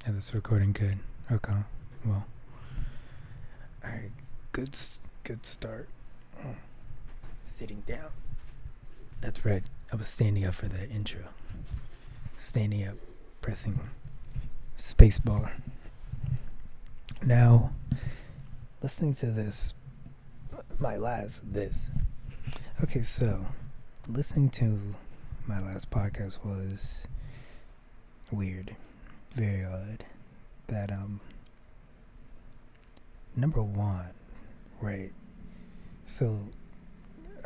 Yeah, this recording good. Okay. Well. Alright. Good start. Sitting down. That's right. I was standing up for that intro. Standing up, pressing spacebar. Now, listening to this, Okay, so listening to my last podcast was weird, very odd. That number one, right? So,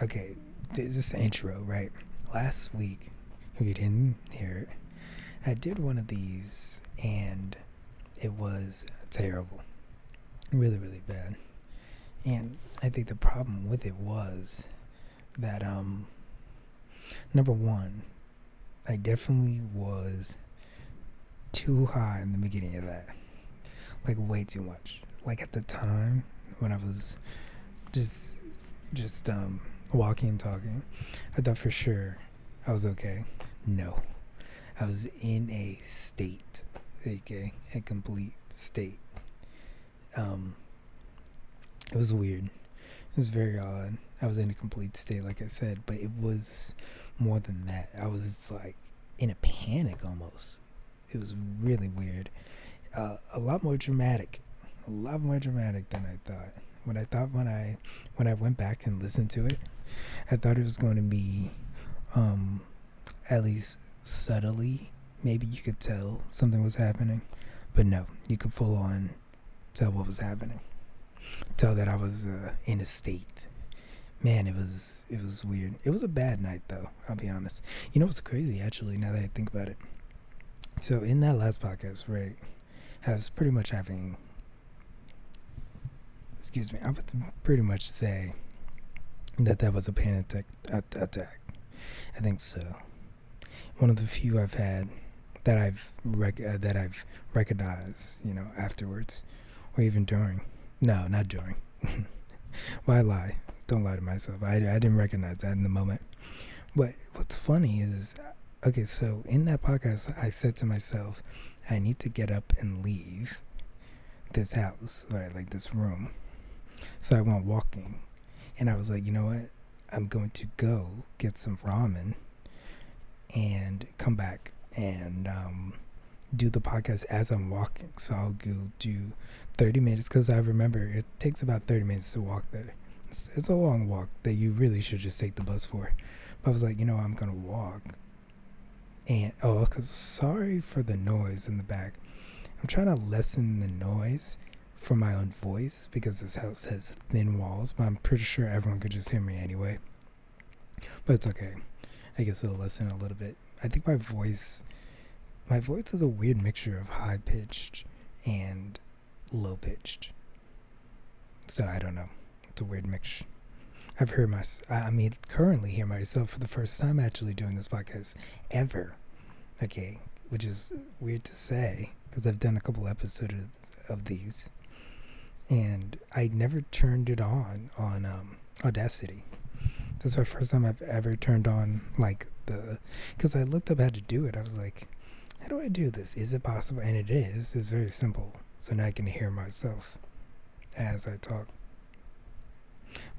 okay, just an intro, right? Last week, if you didn't hear it, I did one of these and it was terrible, really, really bad. And I think the problem with it was that number one, I definitely was too high in the beginning of that, like way too much. Like at the time when I was just walking and talking, I thought for sure I was okay. No, I was in a state, okay, a complete state. It was weird. It was very odd. I was in a complete state, like I said, but it was more than that. I was like in a panic almost. It was really weird. A lot more dramatic than I thought. When I went back and listened to it, I thought it was going to be at least subtly, maybe you could tell something was happening, but no, you could full on tell what was happening. Tell that I was in a state. Man, it was weird. It was a bad night though, I'll be honest. You know what's crazy actually, now that I think about it? So in that last podcast, right, I was pretty much having, I would pretty much say that was a panic attack. I think so. One of the few I've had that I've recognized, afterwards, or even during. No, not during. Why lie? Don't lie to myself. I didn't recognize that in the moment. But what's funny is, okay, so in that podcast, I said to myself, I need to get up and leave this house, right, like this room. So I went walking, and I was like, you know what? I'm going to go get some ramen and come back and do the podcast as I'm walking. So I'll go do 30 minutes because I remember it takes about 30 minutes to walk there. It's a long walk that you really should just take the bus for. But I was like, I'm going to walk. And, because sorry for the noise in the back. I'm trying to lessen the noise from my own voice because this house has thin walls, but I'm pretty sure everyone could just hear me anyway. But it's okay. I guess it'll lessen a little bit. I think my voice is a weird mixture of high-pitched and low-pitched. So I don't know. It's a weird mix. I've heard currently hear myself for the first time actually doing this podcast ever. Okay, which is weird to say because I've done a couple episodes of these, and I never turned it on Audacity. This is the first time I've ever turned on because I looked up how to do it. I was like, how do I do this? Is it possible? And it is. It's very simple. So now I can hear myself as I talk,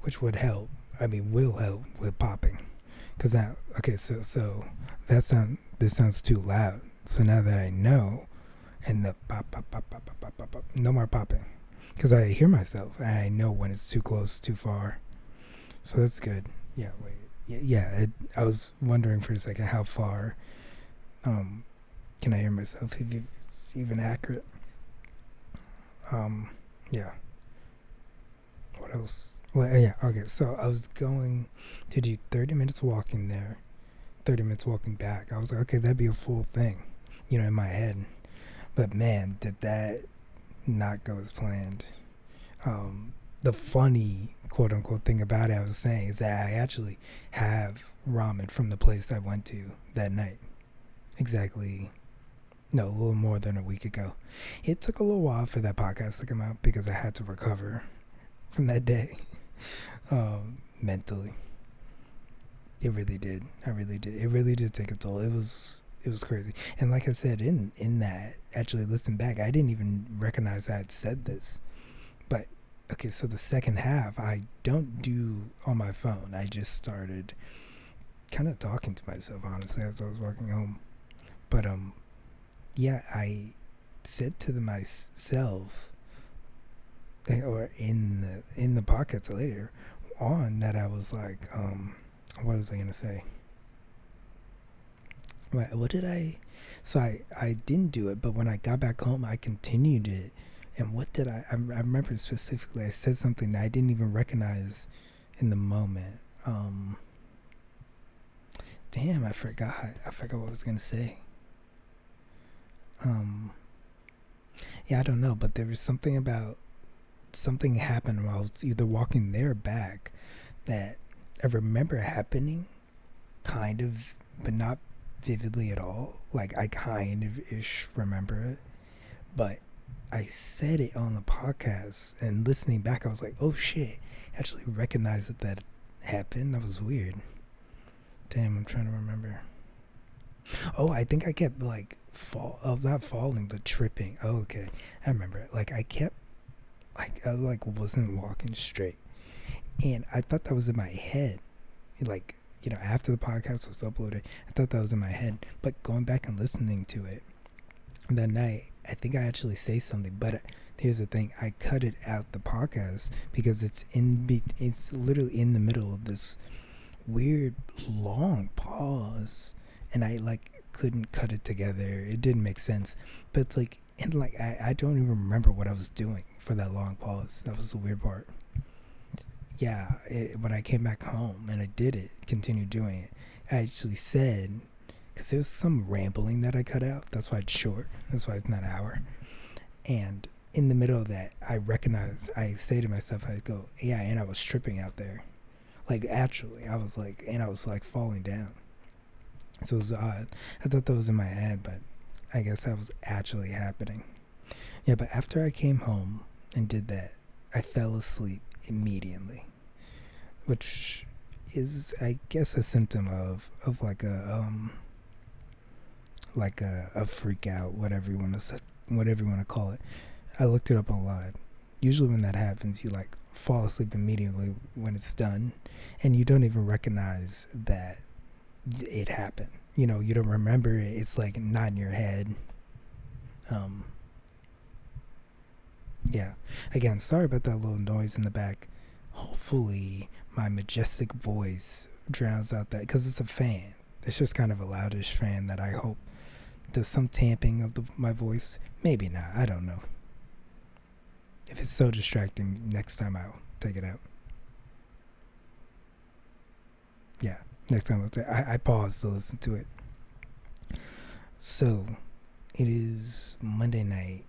which would help. Will help with popping. Because now, okay, so this sounds too loud. So now that I know, and the pop, no more popping. Because I hear myself, and I know when it's too close, too far. So that's good. Yeah, wait. Yeah, I was wondering for a second how far can I hear myself, if it's even accurate. Yeah. What else? Well, yeah, okay, so I was going to do 30 minutes walking there, 30 minutes walking back. I was like, okay, that'd be a full thing, in my head. But man, did that not go as planned. The funny, quote-unquote, thing about it I was saying is that I actually have ramen from the place I went to that night. Exactly. No, a little more than a week ago. It took a little while for that podcast to come out because I had to recover from that day. Mentally. It really did. I really did. It really did take a toll. It was It was crazy. And like I said, in that, actually listening back, I didn't even recognize I had said this. But okay, so the second half I don't do on my phone. I just started kind of talking to myself, honestly, as I was walking home. But yeah, I said to myself, or in the pockets later on, that I was like, what was I gonna say? What did I? So I didn't do it, but when I got back home, I continued it. And what did I remember specifically. I said something that I didn't even recognize in the moment. Damn, I forgot. I forgot what I was gonna say. Um, yeah, I don't know, but there was something about something happened while I was either walking there or back that I remember happening, kind of, but not vividly at all. Like I kind of ish remember it, but I said it on the podcast, and listening back, I was like, "Oh shit!" I actually recognized that happened. That was weird. Damn, I'm trying to remember. Oh, I think I kept like not falling, but tripping. Oh, okay, I remember it. Like I kept, like I like wasn't walking straight, and I thought that was in my head. Like, after the podcast was uploaded, I thought that was in my head. But going back and listening to it that night, I think I actually say something. But here's the thing: I cut it out the podcast because it's literally in the middle of this weird long pause, and I like couldn't cut it together. It didn't make sense. But it's like, and like I don't even remember what I was doing for that long pause. That was the weird part. Yeah, when I came back home and I did it, continued doing it, I actually said, because there was some rambling that I cut out. That's why it's short. That's why it's not an hour. And in the middle of that, I say to myself, I go, yeah, and I was tripping out there. Like, actually, I was like falling down. So it was odd. I thought that was in my head, but I guess that was actually happening. Yeah, but after I came home and did that, I fell asleep immediately, which is, I guess, a symptom of like a freak out, whatever you want to call it. I looked it up online. Usually when that happens, you like fall asleep immediately when it's done, and you don't even recognize that it happened. You don't remember it. It's like not in your head. Yeah. Again, sorry about that little noise in the back. Hopefully, my majestic voice drowns out that, because it's a fan. It's just kind of a loudish fan that I hope does some tamping of my voice. Maybe not. I don't know. If it's so distracting, next time I'll take it out. Yeah, next time I pause to listen to it. So, it is Monday night,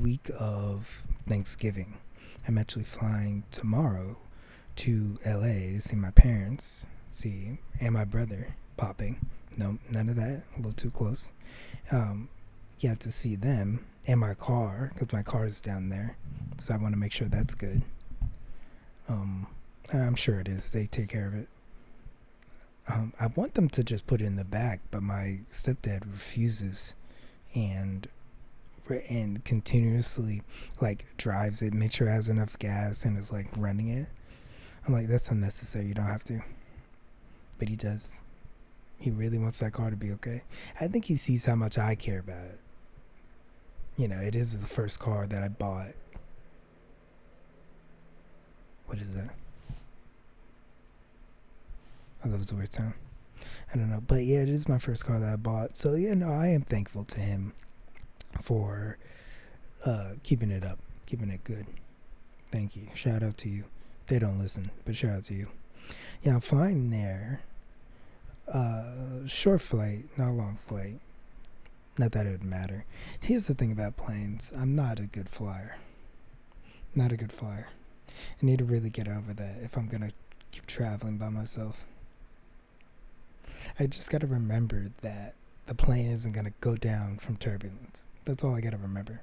week of Thanksgiving. I'm actually flying tomorrow to LA to see my parents, and my brother popping. No, none of that. A little too close. Yeah, to see them and my car, because my car is down there. So I want to make sure that's good. I'm sure it is. They take care of it. I want them to just put it in the back, but my stepdad refuses, and continuously like drives it, make sure it has enough gas, and is like running it. I'm like, that's unnecessary. You don't have to. But he does. He really wants that car to be okay. I think he sees how much I care about it. It is the first car that I bought. What is that? Oh, that was a weird sound. I don't know. But yeah, it is my first car that I bought. So yeah, no, I am thankful to him for keeping it up, keeping it good. Thank you. Shout out to you. They don't listen, but shout out to you. Yeah, I'm flying there. Short flight, not long flight. Not that it would matter. Here's the thing about planes. I'm not a good flyer. Not a good flyer. I need to really get over that if I'm going to keep traveling by myself. I just got to remember that the plane isn't going to go down from turbulence. That's all I got to remember.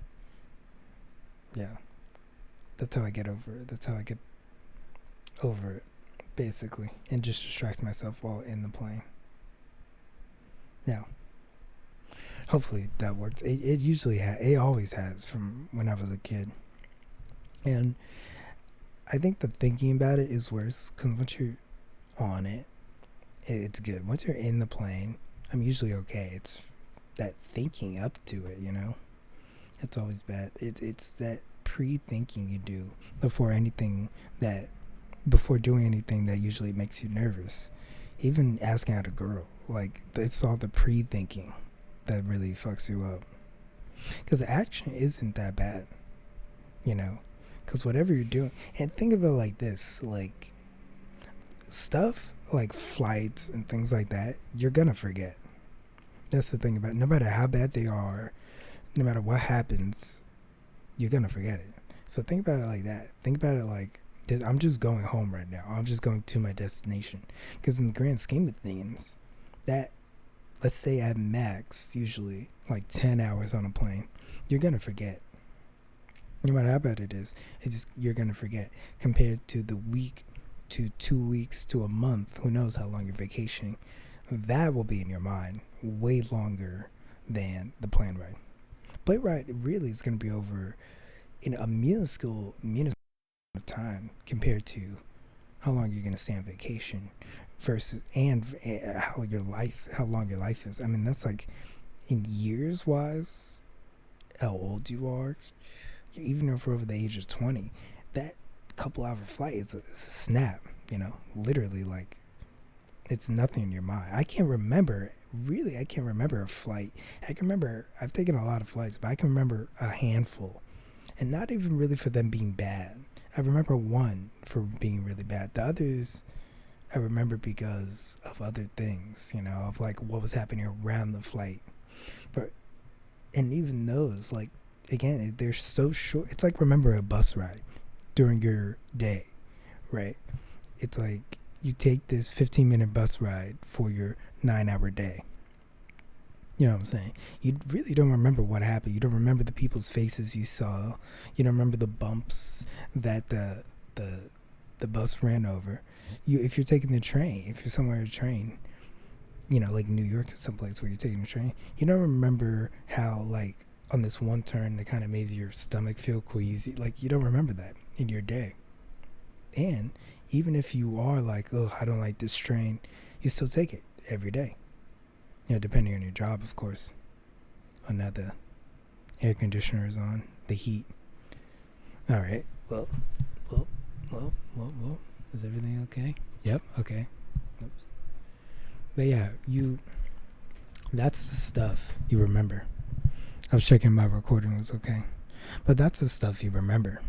Yeah. That's how I get over it. That's how I get over it, basically. And just distract myself while in the plane. Now, Hopefully that works. It usually it always has from when I was a kid. And I think the thinking about it is worse because once you're on it, it's good. Once you're in the plane, I'm usually okay. It's that thinking up to it, it's always bad. It's that pre-thinking you do before anything that before doing anything that usually makes you nervous. Even asking out a girl, like it's all the pre-thinking that really fucks you up. Because the action isn't that bad, you know. Because whatever you're doing, and think of it like this, like stuff like flights and things like that, you're gonna forget. That's the thing about it. No matter how bad they are, no matter what happens, you're gonna forget it. So think about it like that. Think about it like I'm just going home right now. I'm just going to my destination. Because in the grand scheme of things, that, let's say at max, usually like 10 hours on a plane, you're gonna forget. No matter how bad it is, you're gonna forget. Compared to the week to 2 weeks to a month, who knows how long you're vacationing, that will be in your mind way longer than the plane ride. Plane ride really is gonna be over in a minuscule of time compared to how long you're gonna stay on vacation versus and how long your life is. I mean, that's like in years wise, how old you are. Even if we're over the age of 20, that couple hour flight is a snap, literally, like it's nothing in your mind. I can't remember a flight. I've taken a lot of flights, but I can remember a handful, and not even really for them being bad. I remember one for being really bad. The others I remember because of other things, of like what was happening around the flight. And even those, like, again, they're so short. It's like remember a bus ride during your day, right? It's like you take this 15-minute bus ride for your 9-hour day. You know what I'm saying? You really don't remember what happened. You don't remember the people's faces you saw. You don't remember the bumps that the bus ran over. If you're taking the train, if you're somewhere on a train, like New York is someplace where you're taking a train, you don't remember how, like, on this one turn that kind of made your stomach feel queasy. Like, you don't remember that in your day. And even if you are like, oh, I don't like this train, you still take it every day. Depending on your job, of course. On now the air conditioner is on, the heat. All right. Well. Is everything okay? Yep. Okay. Oops. But yeah, that's the stuff you remember. I was checking my recording was okay. But that's the stuff you remember.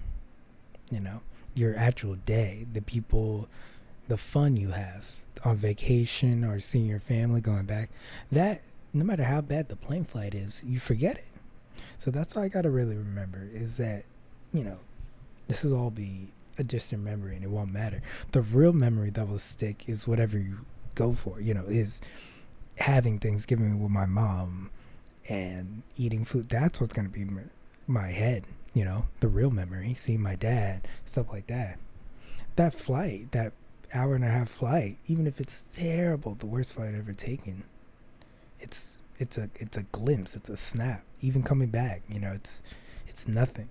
Your actual day, the people, the fun you have on vacation or seeing your family going back. That, no matter how bad the plane flight is, you forget it. So that's what I got to really remember is that, this will all be a distant memory and it won't matter. The real memory that will stick is whatever you go for, is having Thanksgiving with my mom and eating food. That's what's going to be my head, the real memory, seeing my dad, stuff like that. That flight, that hour-and-a-half flight, even if it's terrible, the worst flight I've ever taken, it's a glimpse, it's a snap. Even coming back, it's nothing.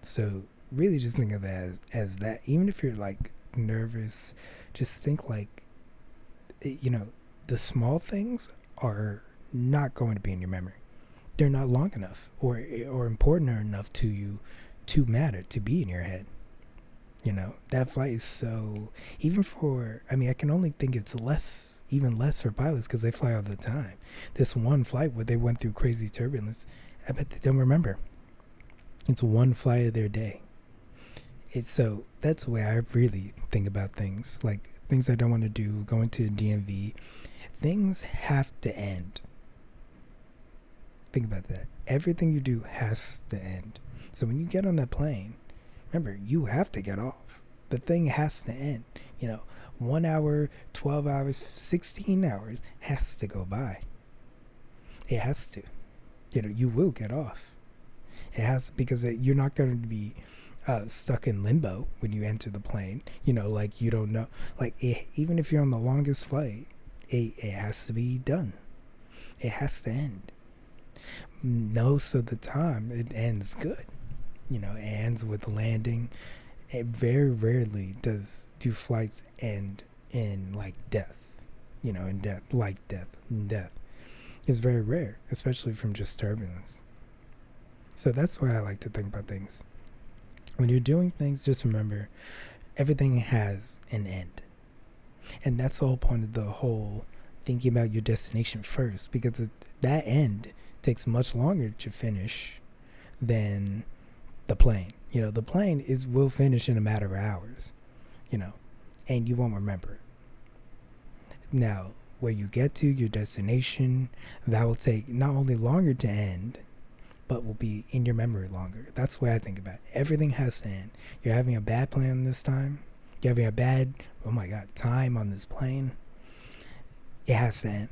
So really just think of it as that. Even if you're like nervous, just think like, the small things are not going to be in your memory. They're not long enough or important enough to you to matter, to be in your head. That flight is so, even for, I can only think it's even less for pilots because they fly all the time. This one flight where they went through crazy turbulence, I bet they don't remember. It's one flight of their day. So that's the way I really think about things, like things I don't want to do, going to the DMV. Things have to end. Think about that. Everything you do has to end. So when you get on that plane, remember, you have to get off. The thing has to end. 1 hour, 12 hours, 16 hours has to go by. It has to. You will get off. It has, because you're not going to be stuck in limbo when you enter the plane. Like you don't know. Like even if you're on the longest flight, it has to be done. It has to end. most of the time it ends good. It ends with landing. It very rarely do flights end in like death. In death, like death, in death. It's very rare, especially from just turbulence. So that's why I like to think about things. When you're doing things, just remember everything has an end. And that's the whole point of the whole thinking about your destination first, because that end takes much longer to finish than the plane. The plane will finish in a matter of hours, and you won't remember it. Now, where you get to, your destination, that will take not only longer to end, but will be in your memory longer. That's the way I think about it. Everything has to end. You're having a bad plan this time. You're having a bad, oh my God, time on this plane. It has to end.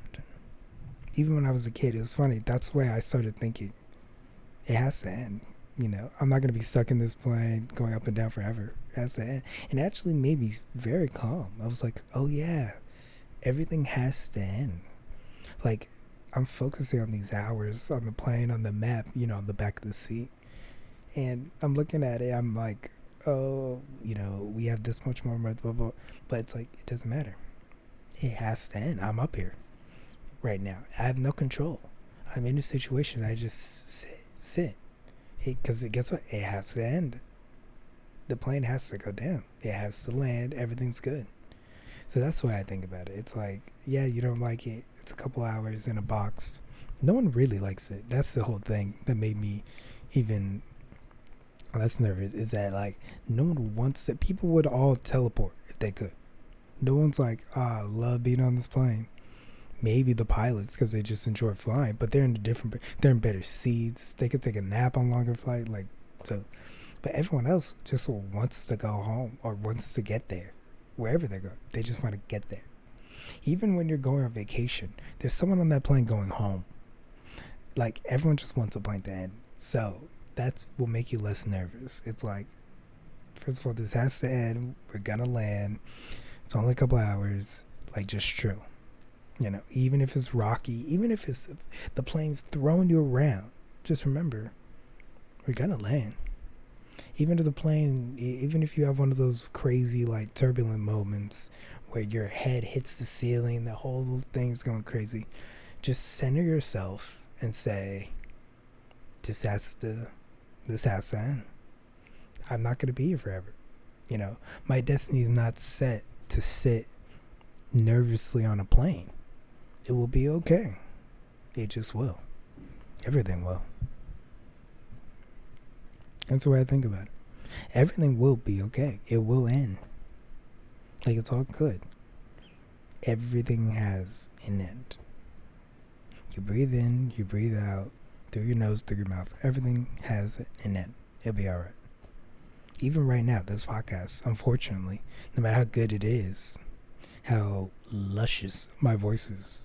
Even when I was a kid, it was funny. That's the way I started thinking. It has to end. I'm not going to be stuck in this plane going up and down forever. It has to end. And actually made me very calm. I was like, oh yeah, everything has to end. Like, I'm focusing on these hours on the plane, on the map, on the back of the seat. And I'm looking at it. I'm like, oh, we have this much more, blah, blah, blah. But it's like, it doesn't matter. It has to end. I'm up here right now. I have no control. I'm in a situation. I just sit. Because guess what? It has to end. The plane has to go down. It has to land. Everything's good. So that's the way I think about it. It's like, yeah, you don't like it. It's a couple hours in a box. No one really likes it. That's the whole thing that made me even less nervous, is that like no one wants it. People would all teleport if they could. No one's like, I love being on this plane. Maybe the pilots, because they just enjoy flying, but they're in better seats. They could take a nap on longer flight, so. But everyone else just wants to go home or wants to get there, wherever they go. They just want to get there. Even when you're going on vacation, there's someone on that plane going home. Like, everyone just wants a plane to end. So that will make you less nervous. It's like, first of all, this has to end. We're gonna land. It's only a couple hours. Like, just chill. Even if it's rocky, even if the plane's throwing you around, just remember, we're gonna land. Even if you have one of those crazy, like, turbulent moments where your head hits the ceiling, the whole thing's going crazy, just center yourself and say, this has to end. I'm not gonna be here forever. My destiny is not set to sit nervously on a plane. It will be okay. It just will. Everything will. That's the way I think about it. Everything will be okay. It will end. Like, it's all good. Everything has an end. You breathe in, you breathe out, through your nose, through your mouth. Everything has an end. It'll be all right. Even right now, this podcast, unfortunately, no matter how good it is, how luscious my voice is,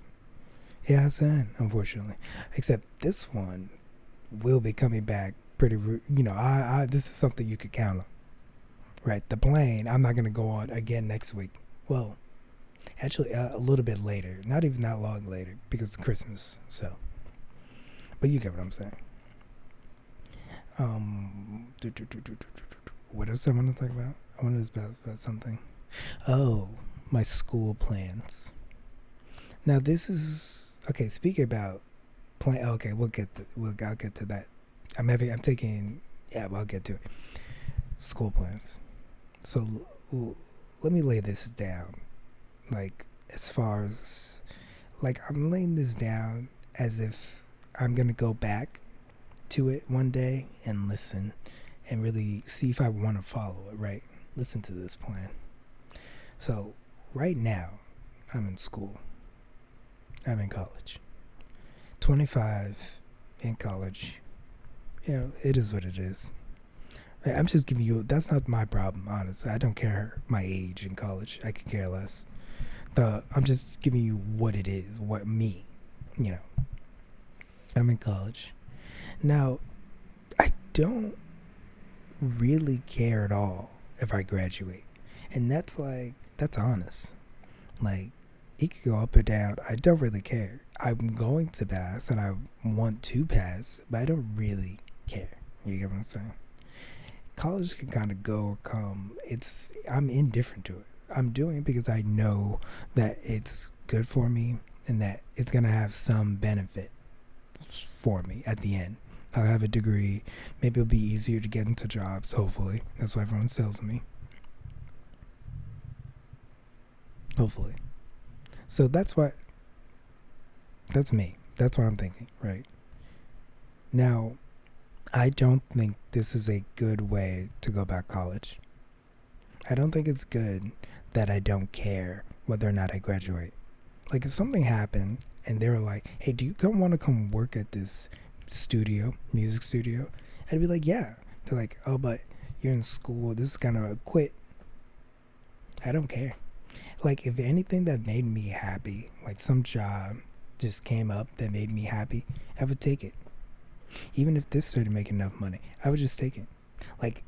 it has an end, unfortunately. Except this one will be coming back pretty, this is something you could count on. Right? The plane, I'm not going to go on again next week. Well, actually, a little bit later. Not even that long later, because it's Christmas, so. But you get what I'm saying. What else I want to talk about? I want to talk about something. Oh, my school plans. Now this is okay. Speaking about plan, okay, I'll get to that. I'll get to it. School plans. So let me lay this down. Like, as far as, like, I'm laying this down as if I'm gonna go back to it one day and listen and really see if I want to follow it, right? Listen to this plan. So right now, I'm in school. I'm in college. 25 in college. It is what it is. Right? I'm just giving you, that's not my problem, honestly. I don't care my age in college. I could care less. I'm just giving you what it is, I'm in college. Now, I don't really care at all if I graduate. And that's honest. Like, It could go up or down. I don't really care. I'm going to pass and I want to pass, but I don't really care. You get what I'm saying? College can kind of go or come. I'm indifferent to it. I'm doing it because I know that it's good for me and that it's going to have some benefit for me at the end. I'll have a degree. Maybe it'll be easier to get into jobs, hopefully. That's what everyone tells me. Hopefully. So that's me. That's what I'm thinking, right? Now, I don't think this is a good way to go about college. I don't think it's good that I don't care whether or not I graduate. Like, if something happened and they were like, hey, do you want to come work at this music studio? I'd be like, yeah. They're like, oh, but you're in school. This is kind of a quit. I don't care. Like, if anything that made me happy, like some job just came up that made me happy, I would take it. Even if this started making enough money, I would just take it. Like,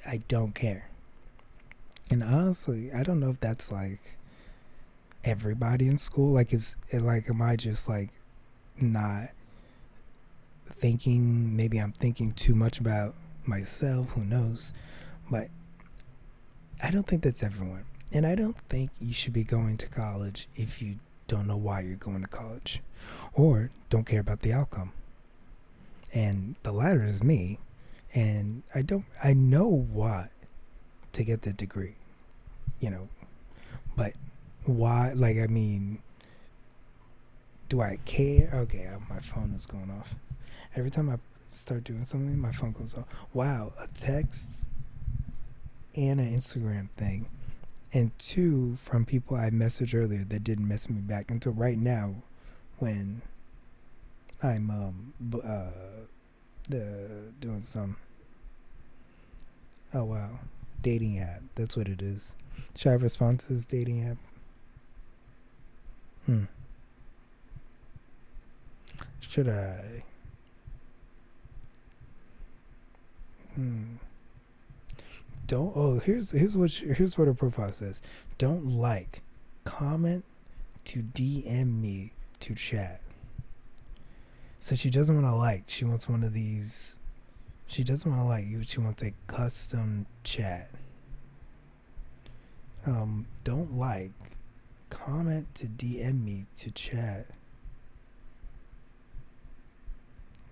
I don't care. And honestly, I don't know if that's like everybody in school. Like, am I just like not thinking? Maybe I'm thinking too much about myself. Who knows? But I don't think that's everyone. And I don't think you should be going to college if you don't know why you're going to college or don't care about the outcome. And the latter is me. And I know what to get the degree, but why? Like, I mean, do I care? Okay, my phone is going off. Every time I start doing something, my phone goes off. Wow, a text and an Instagram thing. And 2 from people I messaged earlier that didn't mess me back until right now when I'm doing some dating app. That's what it is. Should I respond to this dating app? Should I? Don't. Oh, here's what her profile says. Don't like, comment, to DM me to chat. So she doesn't want to like. She wants one of these. She doesn't want to like you. She wants a custom chat. Don't like, comment, to DM me to chat.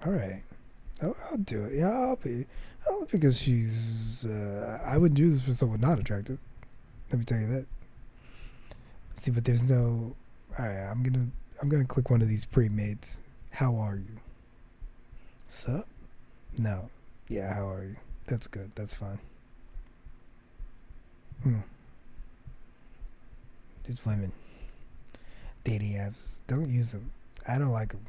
All right. I'll do it. Yeah, I'll be because she's. I wouldn't do this for someone not attractive. Let me tell you that. See, but there's no. All right, I'm gonna click one of these pre-mates. How are you? Sup? No. Yeah. How are you? That's good. That's fine. These women, dating apps, don't use them. I don't like them.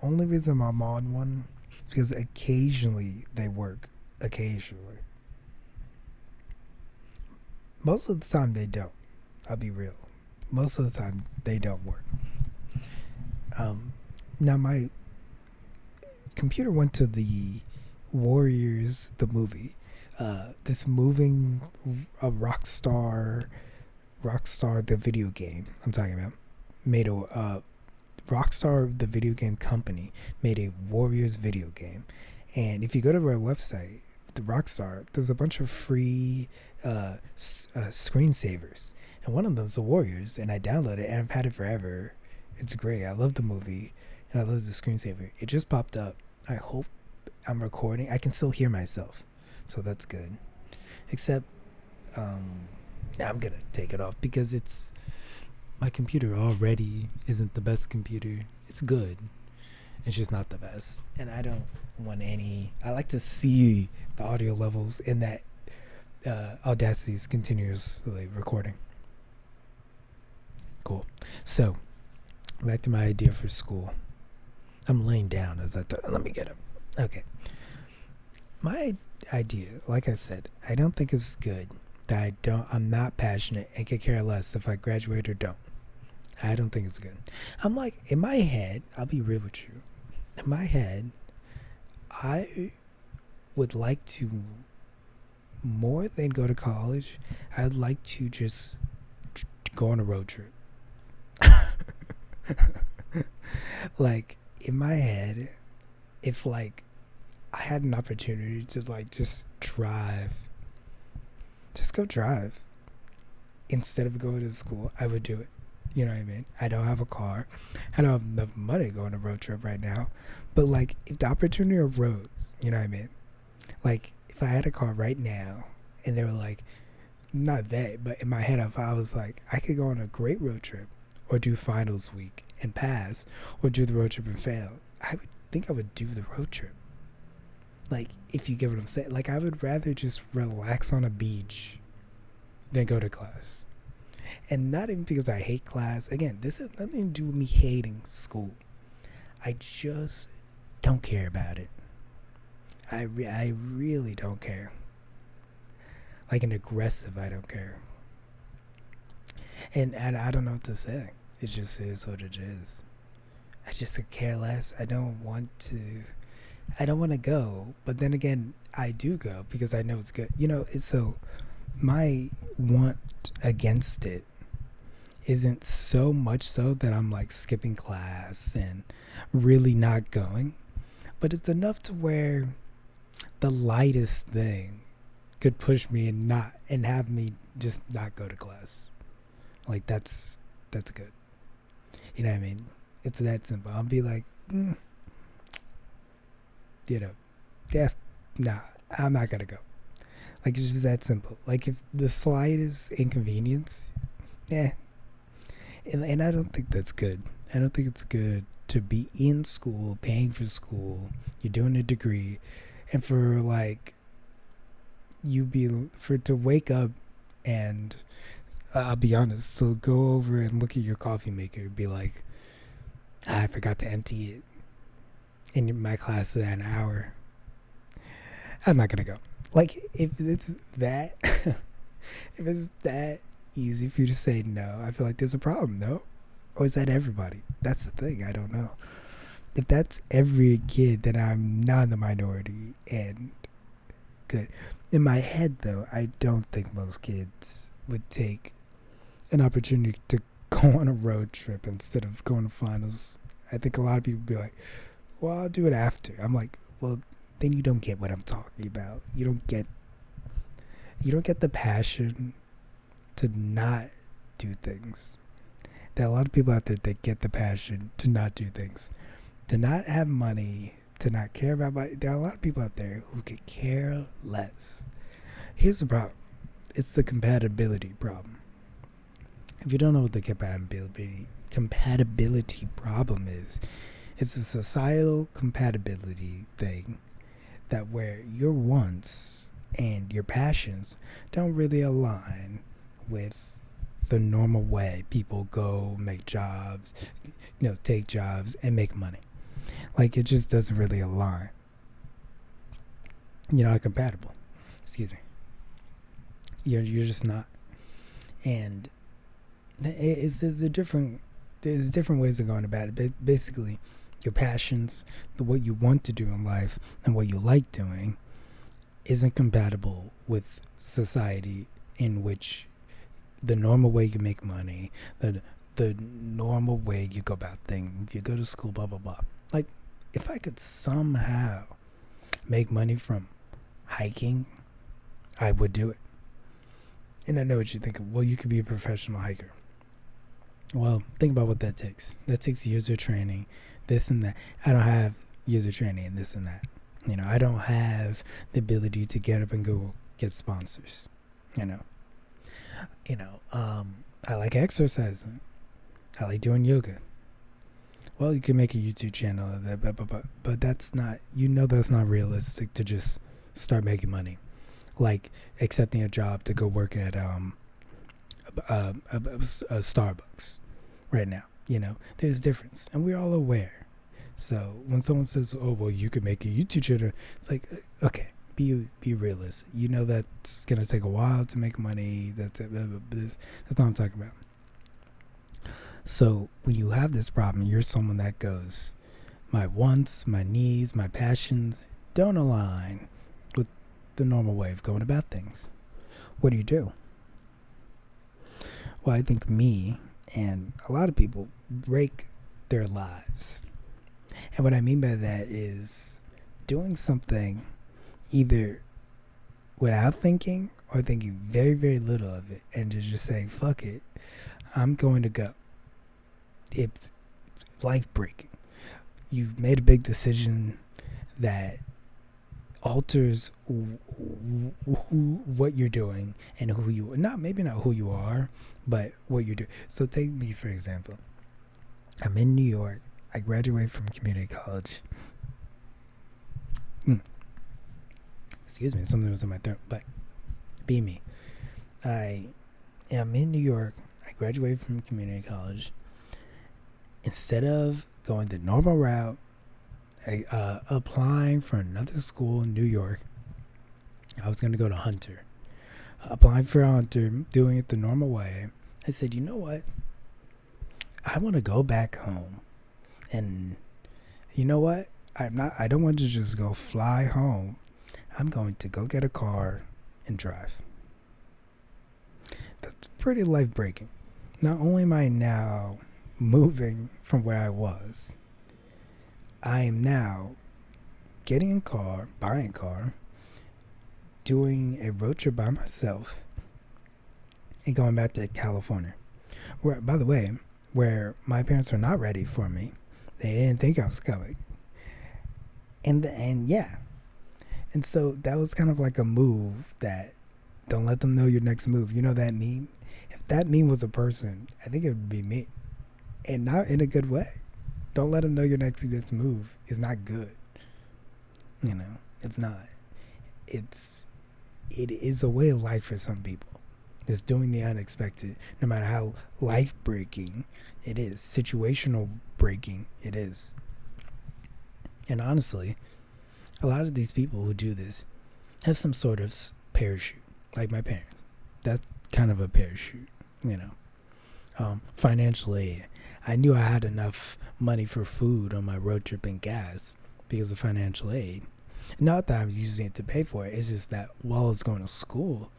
Only reason I'm on one is because occasionally they work. Occasionally. Most of the time they don't. I'll be real. Most of the time they don't work. Now my computer went to the Warriors, the movie. This moving Rockstar, the video game I'm talking about, made a Rockstar, the video game company, made a Warriors video game. And if you go to our website, the Rockstar, there's a bunch of free screensavers. And one of them is the Warriors. And I downloaded it and I've had it forever. It's great. I love the movie and I love the screensaver. It just popped up. I hope I'm recording. I can still hear myself. So that's good. Except, I'm going to take it off because my computer already isn't the best computer. It's good. It's just not the best. And I don't want I like to see the audio levels in that Audacity's continuously recording. Cool. So, back to my idea for school. I'm laying down as I thought. Let me get up. Okay. My idea, like I said, I don't think it's good that I'm not passionate and could care less if I graduate or don't. I don't think it's good. I'm like, in my head, I'll be real with you. In my head, I would like to, more than go to college, I'd like to just go on a road trip. Like in my head, if like I had an opportunity to like just go drive instead of going to school, I would do it. You know what I mean? I don't have a car. I don't have enough money to go on a road trip right now. But like if the opportunity arose, you know what I mean? Like if I had a car right now and they were like, not that, but in my head if I was like, I could go on a great road trip or do finals week and pass or do the road trip and fail, I would think I would do the road trip. Like, if you get what I'm saying. Like, I would rather just relax on a beach than go to class. And not even because I hate class. Again, this has nothing to do with me hating school. I just don't care about it. I really don't care. Like an aggressive, I don't care. And I don't know what to say. It just is what it is. I just could care less. I don't want to go, but then again, I do go because I know it's good. You know, it's so my want against it isn't so much so that I'm like skipping class and really not going, but it's enough to where the lightest thing could push me and have me just not go to class. Like that's good. You know what I mean? It's that simple. I'll be like, you know, yeah, nah, I'm not gonna go. Like it's just that simple. Like if the slightest inconvenience, yeah. And I don't think that's good. I don't think it's good to be in school, paying for school, you're doing a degree, and for like to wake up and I'll be honest, so go over and look at your coffee maker and be like, I forgot to empty it in my class in an hour. I'm not gonna go. Like if it's that if it's that easy for you to say no, I feel like there's a problem, no? Or is that everybody? That's the thing, I don't know. If that's every kid, then I'm not in the minority and good. In my head though, I don't think most kids would take an opportunity to go on a road trip instead of going to finals. I think a lot of people would be like, well, I'll do it after. I'm like, well, then you don't get what I'm talking about. You don't get the passion to not do things. There are a lot of people out there that get the passion to not do things, to not have money, to not care about money. There are a lot of people out there who could care less. Here's the problem. It's the compatibility problem. If you don't know what the compatibility problem is, it's a societal compatibility thing that where your wants and your passions don't really align with the normal way people go make jobs, take jobs and make money. Like it just doesn't really align. You're not compatible. Excuse me. You're just not. And there's different ways of going about it. But basically, your passions, what you want to do in life, and what you like doing, isn't compatible with society in which the normal way you make money, the normal way you go about things, you go to school, blah blah blah. Like, if I could somehow make money from hiking, I would do it. And I know what you think. Well, you could be a professional hiker. Well, think about what that takes. That takes user training, this and that. I don't have user training and this and that. I don't have the ability to get up and go get sponsors. I like exercising. I like doing yoga. Well, you can make a YouTube channel of that, but that's not, that's not realistic to just start making money. Like accepting a job to go work at a Starbucks right now. There's a difference, and we're all aware. So when someone says, "Oh, well, you could make a YouTube channel," it's like, okay, be realistic. That's gonna take a while to make money. That's not what I'm talking about. So when you have this problem, you're someone that goes, my wants, my needs, my passions don't align with the normal way of going about things. What do you do? Well, I think me and a lot of people break their lives. And what I mean by that is doing something either without thinking or thinking very, very little of it and to just say, fuck it, I'm going to go. It's life breaking. You've made a big decision that alters what you're doing and who you maybe not who you are, but what you're doing. So take me for example. I'm in New York. I graduated from community college. Excuse me, something was in my throat, but be me. I am in New York. I graduated from community college. Instead of going the normal route, applying for another school in New York, I was going to go to Hunter. Applying for Hunter, doing it the normal way. I said, you know what? I want to go back home. And you know what? I don't want to just go fly home. I'm going to go get a car and drive. That's pretty life breaking. Not only am I now moving from where I was, I am now getting a car, buying a car, doing a road trip by myself, and going back to California. Where, by the way, where my parents are not ready for me. They didn't think I was coming. And yeah. And so that was kind of like a move that don't let them know your next move. You know that meme? If that meme was a person, I think it would be me. And not in a good way. Don't let them know your next move is not good. You know, it's not. It is a way of life for some people. Just doing the unexpected, no matter how life breaking it is, situational breaking it is. And honestly, a lot of these people who do this have some sort of parachute, like my parents. That's kind of a parachute, you know. Financially, I knew I had enough money for food on my road trip and gas because of financial aid. Not that I was using it to pay for it. It's just that while I was going to school,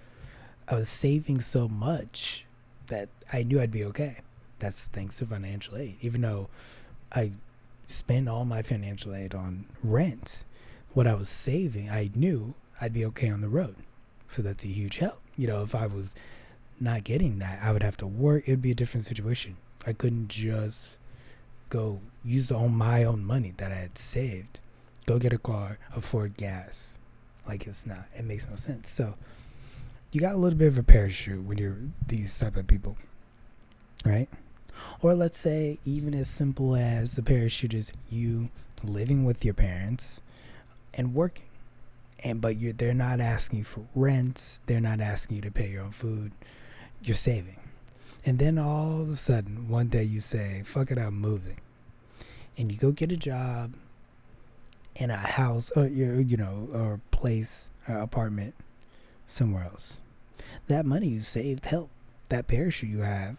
I was saving so much that I knew I'd be okay. That's thanks to financial aid. Even though I spent all my financial aid on rent, what I was saving, I knew I'd be okay on the road. So that's a huge help. You know, if I was not getting that, I would have to work. It would be a different situation. I couldn't just go use my own money that I had saved, go get a car, afford gas. Like it makes no sense. So you got a little bit of a parachute when you're these type of people, right? Or let's say even as simple as the parachute is you living with your parents and working, but they're not asking you for rent, they're not asking you to pay your own food, you're saving. And then all of a sudden, one day you say, fuck it, I'm moving. And you go get a job in a house, or, or place, or apartment somewhere else. That money you saved helped. That parachute you have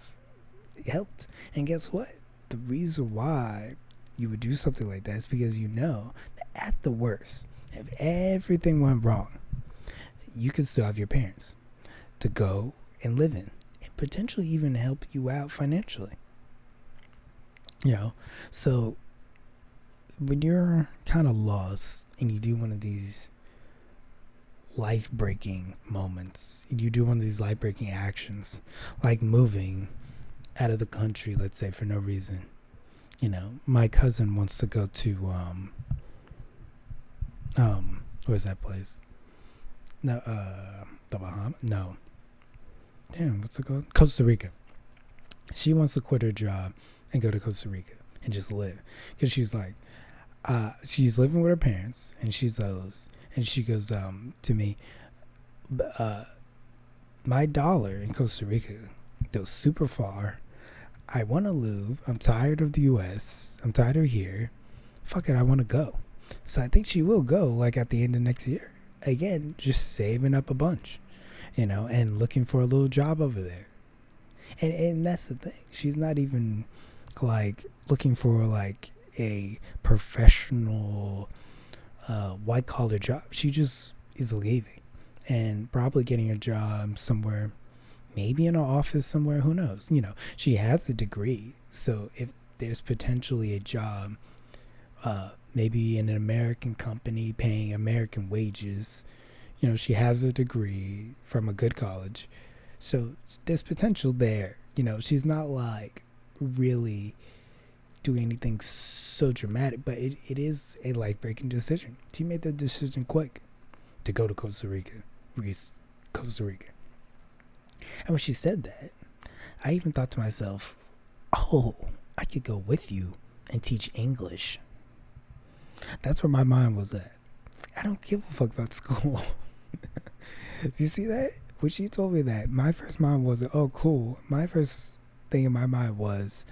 helped. And guess what? The reason why you would do something like that is because you know that at the worst, if everything went wrong, you could still have your parents to go and live in. Potentially even help you out financially. You know, so when you're kind of lost and you do one of these life-breaking moments, you do one of these life-breaking actions, like moving out of the country, let's say, for no reason. You know, my cousin wants to go to where's that place? No, the Bahamas? No. Damn, what's it called? Costa Rica. She wants to quit her job and go to Costa Rica and just live. Because she's like, she's living with her parents and she's those. And she goes to me, my dollar in Costa Rica goes super far. I want to live. I'm tired of the U.S. I'm tired of here. Fuck it, I want to go. So I think she will go like at the end of next year. Again, just saving up a bunch. You know, and looking for a little job over there. And that's the thing. She's not even like looking for like a professional white collar job. She just is leaving and probably getting a job somewhere, maybe in an office somewhere, who knows. You know, she has a degree. So if there's potentially a job, maybe in an American company paying American wages. You know, she has a degree from a good college. So there's potential there. You know, she's not like really doing anything so dramatic, but it is a life breaking decision. She made the decision quick to go to Costa Rica. Costa Rica. And when she said that, I even thought to myself, oh, I could go with you and teach English. That's where my mind was at. I don't give a fuck about school. Do you see that? When she told me that, my first mind wasn't, oh, cool. My first thing in my mind was,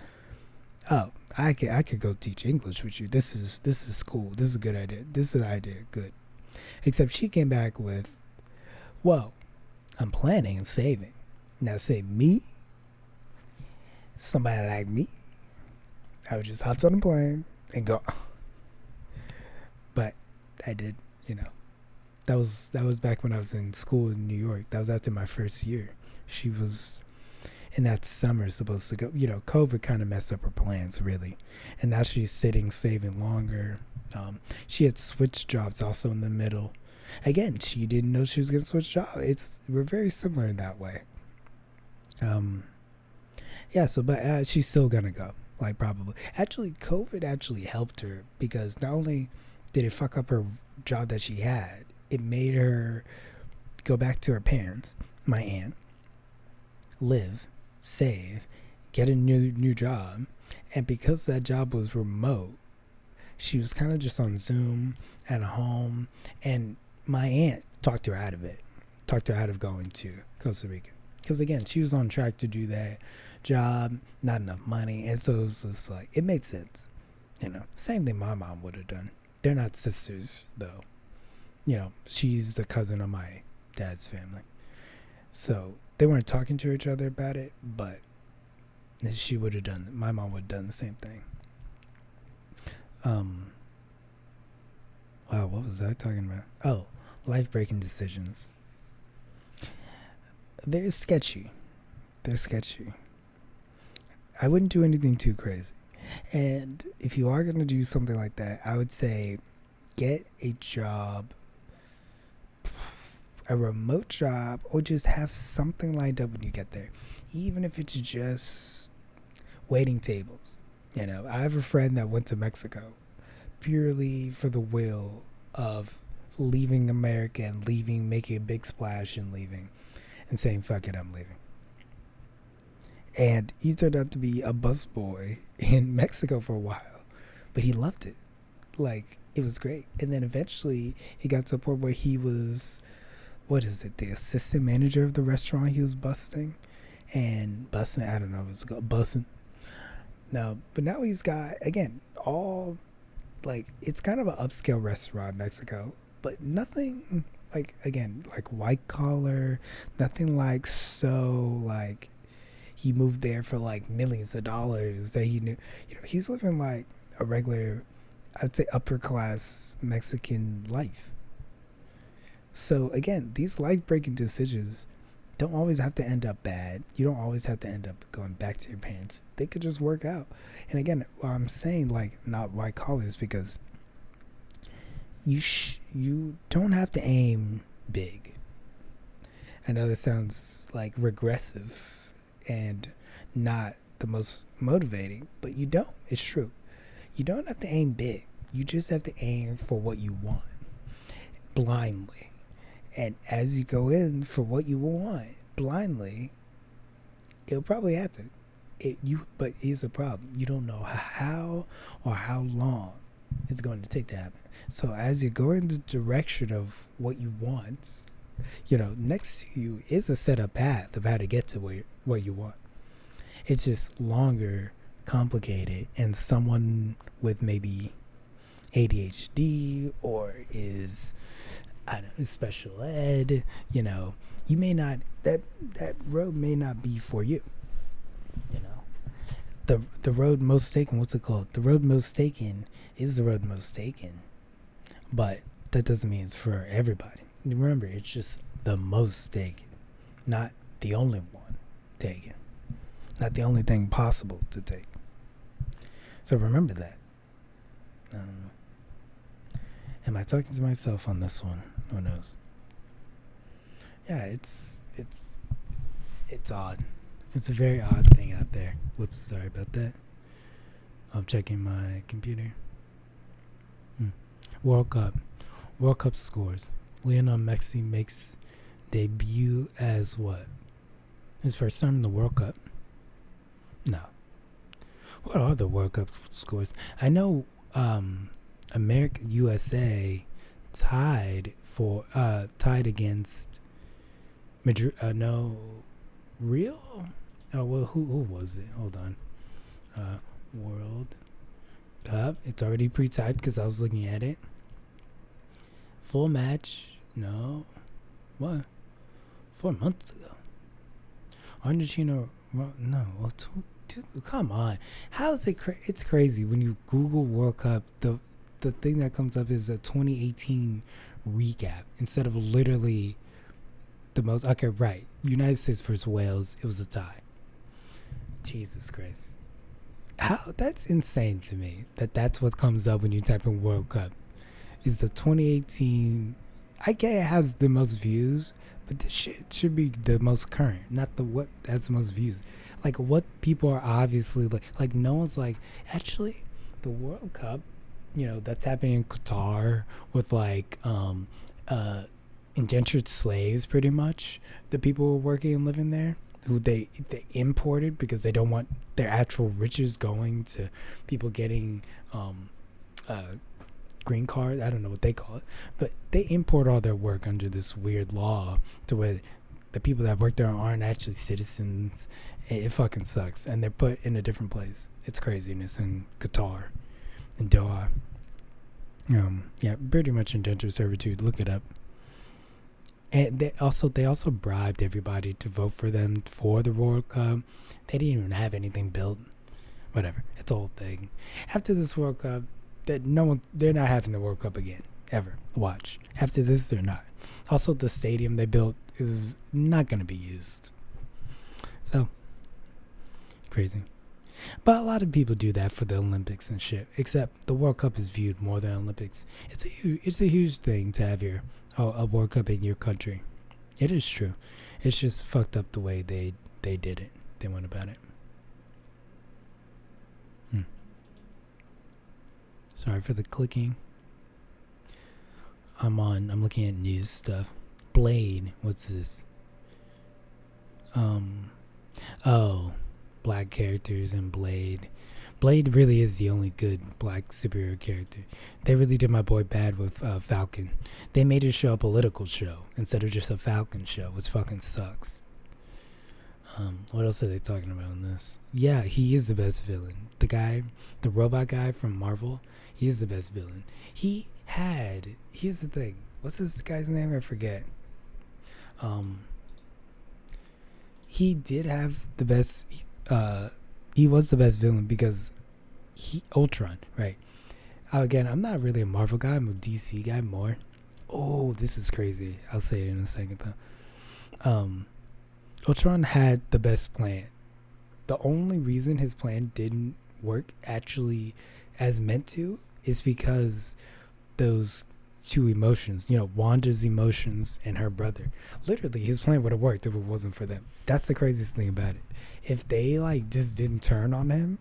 oh, I could go teach English with you. This is cool. This is a good idea. This is an idea. Good. Except she came back with, whoa, I'm planning and saving. Now say me, somebody like me, I would just hop on a plane and go. But I did, you know. That was back when I was in school in New York. That was after my first year. She was in that summer supposed to go. You know, COVID kind of messed up her plans, really. And now she's sitting, saving longer. She had switched jobs also in the middle. Again, she didn't know she was going to switch jobs. We're very similar in that way. Yeah, so, but she's still going to go. Like, probably. Actually, COVID actually helped her because not only did it fuck up her job that she had, it made her go back to her parents, my aunt, live, save, get a new job. And because that job was remote, she was kind of just on Zoom at home. And my aunt talked her out of it, talked her out of going to Costa Rica. Because, again, she was on track to do that job, not enough money. And so it was just like, it made sense. You know, same thing my mom would have done. They're not sisters, though. You know, she's the cousin of my dad's family. So they weren't talking to each other about it, but she would have done, my mom would have done the same thing. Wow, what was I talking about? Oh, life-breaking decisions. They're sketchy. I wouldn't do anything too crazy. And if you are going to do something like that, I would say get a job, a remote job, or just have something lined up when you get there. Even if it's just waiting tables. You know, I have a friend that went to Mexico purely for the will of leaving America and leaving, making a big splash and leaving and saying, fuck it, I'm leaving. And he turned out to be a busboy in Mexico for a while, but he loved it. Like, it was great. And then eventually he got to a point where he was, the assistant manager of the restaurant he was busting. I don't know if it's called bussing. No, but now he's got, again, all, like, it's kind of an upscale restaurant in Mexico, but nothing, like, again, like white collar, nothing like so, like, he moved there for, like, millions of dollars that he knew. You know, he's living, like, a regular, I'd say, upper class Mexican life. So, again, these life-breaking decisions don't always have to end up bad. You don't always have to end up going back to your parents. They could just work out. And again, I'm saying, like, not white collars because you don't have to aim big. I know that sounds like regressive and not the most motivating, but you don't. It's true. You don't have to aim big. You just have to aim for what you want blindly. And as you go in for what you want blindly, it'll probably happen. But here's the problem. You don't know how or how long it's going to take to happen. So as you go in the direction of what you want, you know, next to you is a set up path of how to get to what you want. It's just longer, complicated, and someone with maybe ADHD or is, I don't know, special ed, you know, you may not, that road may not be for you. You know, the road most taken, what's it called? The road most taken is the road most taken, but that doesn't mean it's for everybody. Remember, it's just the most taken, not the only one taken, not the only thing possible to take. So remember that. Am I talking to myself on this one? Who knows? Yeah, it's odd. It's a very odd thing out there. Whoops, sorry about that. I'm checking my computer. World Cup. World Cup scores. Lionel Messi makes debut as what? His first time in the World Cup? No. What are the World Cup scores? I know America USA tied against Madrid. No, Real. Oh well, who was it? Hold on. World Cup. It's already pre-tied because I was looking at it. Full match. No. What? 4 months ago. Argentina. No. Well, come on. How is it? It's crazy when you Google World Cup. The thing that comes up is a 2018 recap instead of literally the most. Okay, right. United States versus Wales. It was a tie. Jesus Christ. How? That's insane to me. That's what comes up when you type in World Cup. Is the 2018? I get it has the most views, but this shit should be the most current, not the what has the most views. Like what people are obviously like no one's like actually the World Cup, that's happening in Qatar with like indentured slaves pretty much. The people working and living there who they imported because they don't want their actual riches going to people getting green card. I don't know what they call it, but they import all their work under this weird law to where the people that work there aren't actually citizens. It fucking sucks, and they're put in a different place. It's craziness in Qatar, in Doha. Yeah, pretty much indentured servitude. Look it up. And they also bribed everybody to vote for them for the World Cup. They didn't even have anything built. Whatever, it's a whole thing. After this World Cup, they're not having the World Cup again ever. Watch. After this, they're not. Also, the stadium they built is not going to be used. So crazy. But a lot of people do that for the Olympics and shit. Except the World Cup is viewed more than Olympics. It's a huge thing to have a World Cup in your country. It is true. It's just fucked up the way they did it. They went about it. Sorry for the clicking. I'm looking at news stuff. Blade. What's this? Black characters in Blade. Blade really is the only good black superhero character. They really did my boy bad with Falcon. They made his show a political show instead of just a Falcon show, which fucking sucks. What else are they talking about in this? Yeah, he is the best villain. The robot guy from Marvel, he is the best villain. Here's the thing. What's this guy's name? I forget. He did have the best, he was the best villain because Ultron, right? Again, I'm not really a Marvel guy. I'm a DC guy more. Oh, this is crazy. I'll say it in a second though. Ultron had the best plan. The only reason his plan didn't work actually as meant to is because those two emotions, Wanda's emotions and her brother. Literally, his plan would have worked if it wasn't for them. That's the craziest thing about it. If they just didn't turn on him,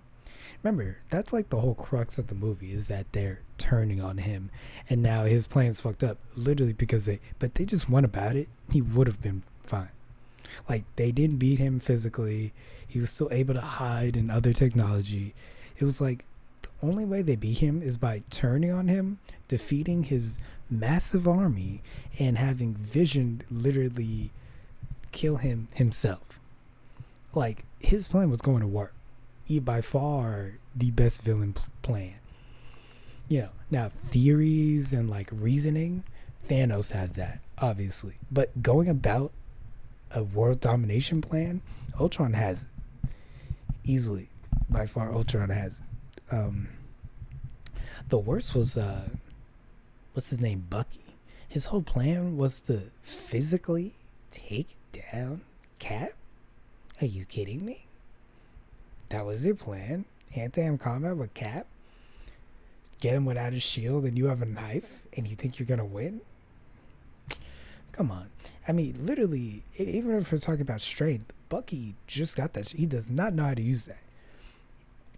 remember, that's like the whole crux of the movie is that they're turning on him, and now his plan's fucked up. Literally because they just went about it. He would have been fine. Like they didn't beat him physically. He was still able to hide in other technology. It was like the only way they beat him is by turning on him, defeating his massive army, and having Vision literally kill him himself. Like his plan was going to work. By far the best villain plan. Now theories and reasoning, Thanos has that obviously, but going about a world domination plan, Ultron has it. Easily, by far, Ultron has it. The worst was what's his name, Bucky. His whole plan was to physically take down Cap. Are you kidding me? That was their plan. hand-to-hand combat with Cap, get him without his shield, and you have a knife, and you think you're gonna win? Come on. I mean, literally, even if we're talking about strength, Bucky just got that. He does not know how to use that.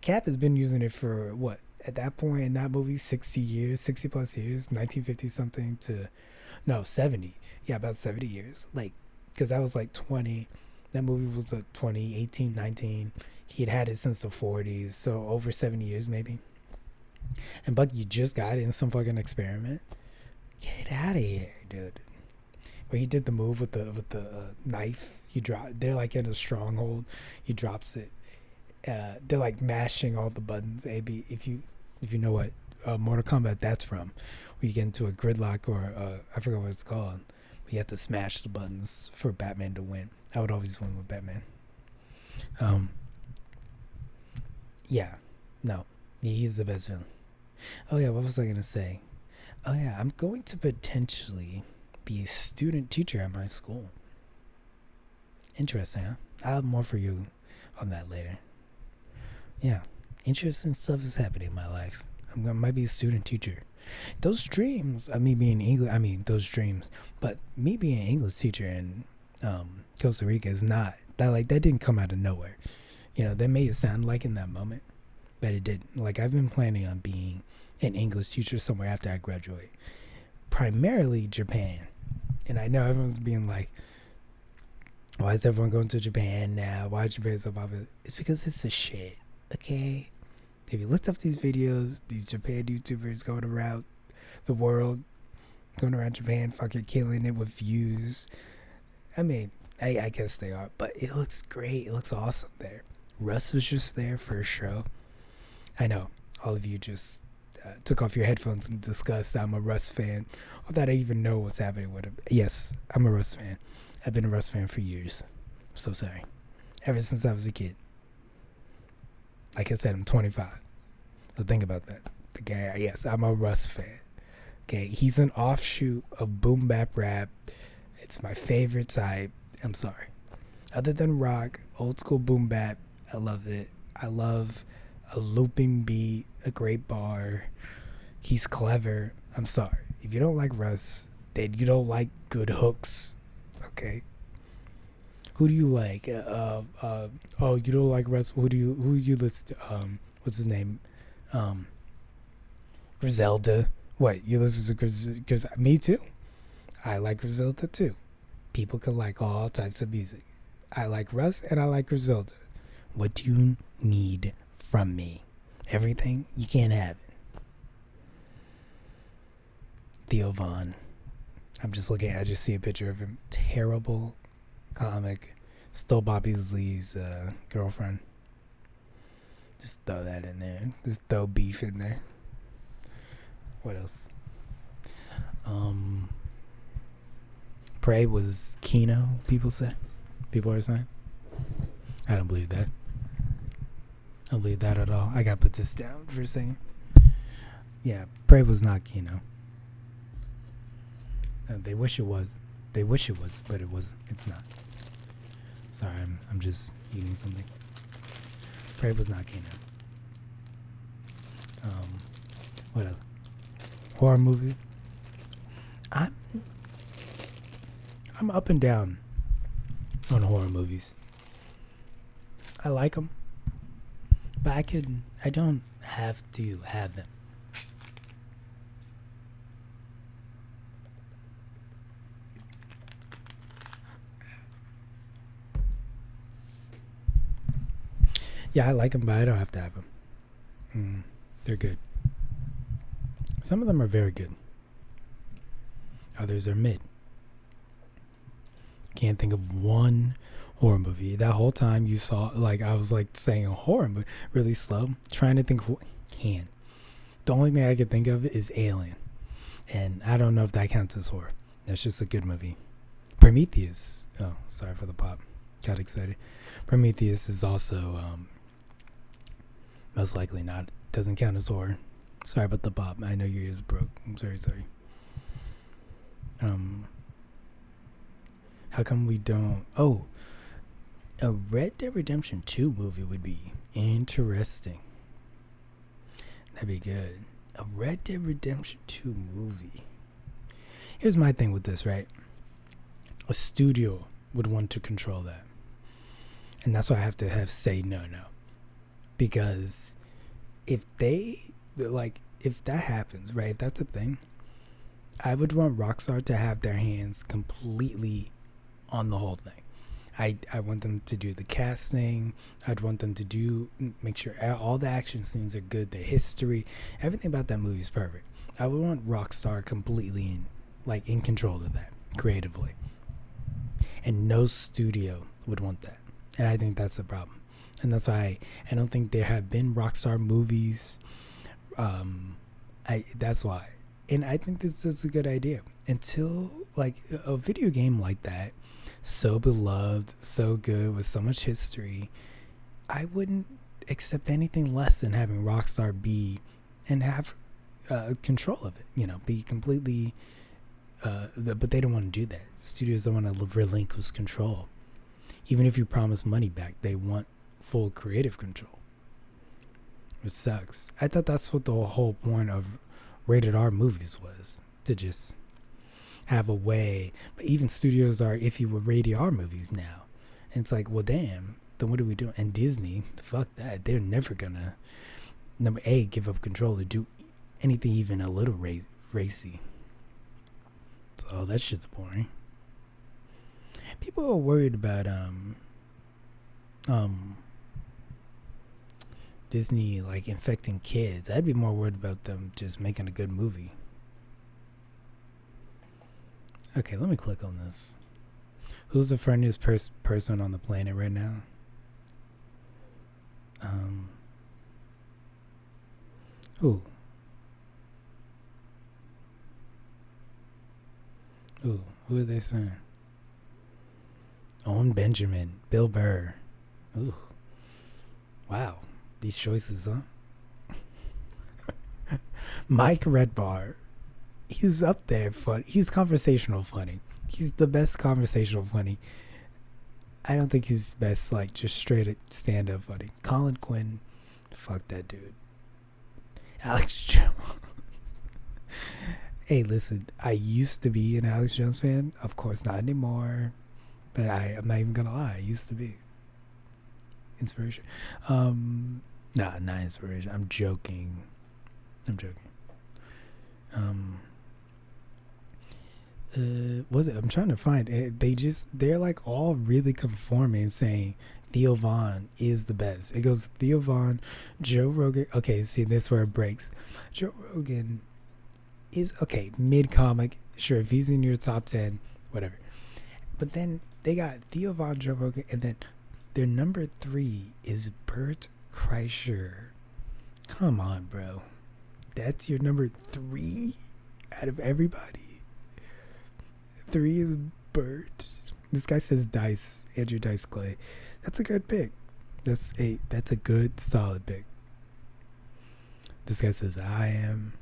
Cap has been using it for what? At that point in that movie, 60 years, 60 plus years, 1950 something to, no, 70. Yeah, about 70 years. Like, because I was like 20. That movie was 20, 18, 19. He had it since the 40s, so over 70 years maybe. And Bucky just got it in some fucking experiment. Get out of here, dude. Where he did the move with the knife. They're like in a stronghold. He drops it. They're like mashing all the buttons. AB, if you know what Mortal Kombat that's from, where you get into a gridlock or I forgot what it's called. But you have to smash the buttons for Batman to win. I would always win with Batman. Yeah, no, he's the best villain. Oh yeah, what was I gonna say? Oh yeah, I'm going to potentially be a student teacher at my school. Interesting, huh? I'll have more for you on that later. Yeah, interesting stuff is happening in my life. I might be a student teacher. Those dreams of me being English, those dreams, but me being an English teacher in Costa Rica is not, that didn't come out of nowhere. You know, that made it sound like in that moment, but it didn't. Like, I've been planning on being an English teacher somewhere after I graduate. Primarily Japan. And I know everyone's being like, why is everyone going to Japan now? Why is Japan so popular? It's because it's the shit, okay? If you looked up these videos, these Japan YouTubers going around the world, going around Japan, fucking killing it with views. I mean, I guess they are, but it looks great. It looks awesome there. Russ was just there for a show. I know, all of you just took off your headphones and discussed I'm a Russ fan, or that I even know what's happening with him. Yes, I'm a Russ fan. I've been a Russ fan for years. I'm so sorry. Ever since I was a kid. Like I said, I'm 25. So think about that. The guy, yes, I'm a Russ fan. Okay, he's an offshoot of boom bap rap. It's my favorite type. I'm sorry. Other than rock, old school boom bap, I love it. I love a looping beat, a great bar. He's clever. I'm sorry. If you don't like Russ, then you don't like good hooks. Okay. Who do you like? Oh, you don't like Russ. Who you listen to? What's his name? Griselda. What, you listen to Griselda? Me too. I like Griselda too. People can like all types of music. I like Russ and I like Griselda. What do you need from me? Everything? You can't have it. Theo Von. I just see a picture of him. Terrible comic. Stole Bobby Lee's girlfriend. Just throw that in there. Just throw beef in there. What else? Prey was Kino, people are saying. I don't believe that. I don't believe that at all. I gotta put this down for a second. Yeah, Prey was not Kino. They wish it was. They wish it was, but it wasn't. It's not. Sorry, I'm just eating something. Prey was not Kino. What else? Horror movie. I'm up and down on horror movies. I like them, but I don't have to have them. Yeah, I like them, but I don't have to have them. They're good. Some of them are very good. Others are mid. Can't think of one horror movie. That whole time you saw, like, I was like saying a horror movie really slow, trying to think of what can. The only thing I could think of is Alien. And I don't know if that counts as horror. That's just a good movie. Prometheus. Oh, sorry for the pop. Got excited. Prometheus is also most likely not. Doesn't count as horror. Sorry about the pop. I know your ears broke. I'm sorry. How come we don't... Oh, a Red Dead Redemption 2 movie would be interesting. That'd be good. A Red Dead Redemption 2 movie. Here's my thing with this, right? A studio would want to control that. And that's why I have to say no. Because if if that happens, right? If that's a thing, I would want Rockstar to have their hands completely on the whole thing. I want them to do the casting. I'd want them to make sure all the action scenes are good. The history, everything about that movie is perfect. I would want Rockstar completely in control of that creatively. And no studio would want that. And I think that's the problem. And that's why I don't think there have been Rockstar movies. That's why. And I think this is a good idea. Until a video game like that, so beloved, so good, with so much history, I wouldn't accept anything less than having Rockstar be and have control of it. Be completely. But they don't want to do that. Studios don't want to relinquish control. Even if you promise money back, they want full creative control. It sucks. I thought that's what the whole point of rated R movies was, to just have a way. But even studios are iffy with rated R movies now. And it's like, well, damn, then what are we doing? And Disney, fuck that. They're never gonna, number A, give up control to do anything even a little racy. So that shit's boring. People are worried about Disney infecting kids. I'd be more worried about them just making a good movie. Okay, let me click on this. Who's the friendliest person on the planet right now? Who? Ooh, who are they saying? Owen Benjamin, Bill Burr. Ooh. Wow. These choices, huh? Mike Redbar. He's up there fun. He's conversational funny. He's the best conversational funny. I don't think he's best just straight stand up funny. Colin Quinn. Fuck that dude. Alex Jones. Hey, listen, I used to be an Alex Jones fan. Of course, not anymore. But I'm not even gonna lie. I used to be. Inspiration. Nah, not inspiration. I'm joking. Was it? I'm trying to find it. They're all really conforming, saying Theo Von is the best. It goes Theo Von, Joe Rogan. Okay, see, this is where it breaks. Joe Rogan is okay, mid comic. Sure, if he's in your top 10, whatever. But then they got Theo Von, Joe Rogan, and then their number 3 is Bert Kreischer. Come on, bro. That's your number 3 out of everybody. 3 is Bert. This guy says Dice, Andrew Dice Clay. That's a good pick. That's a good, solid pick. This guy says I am.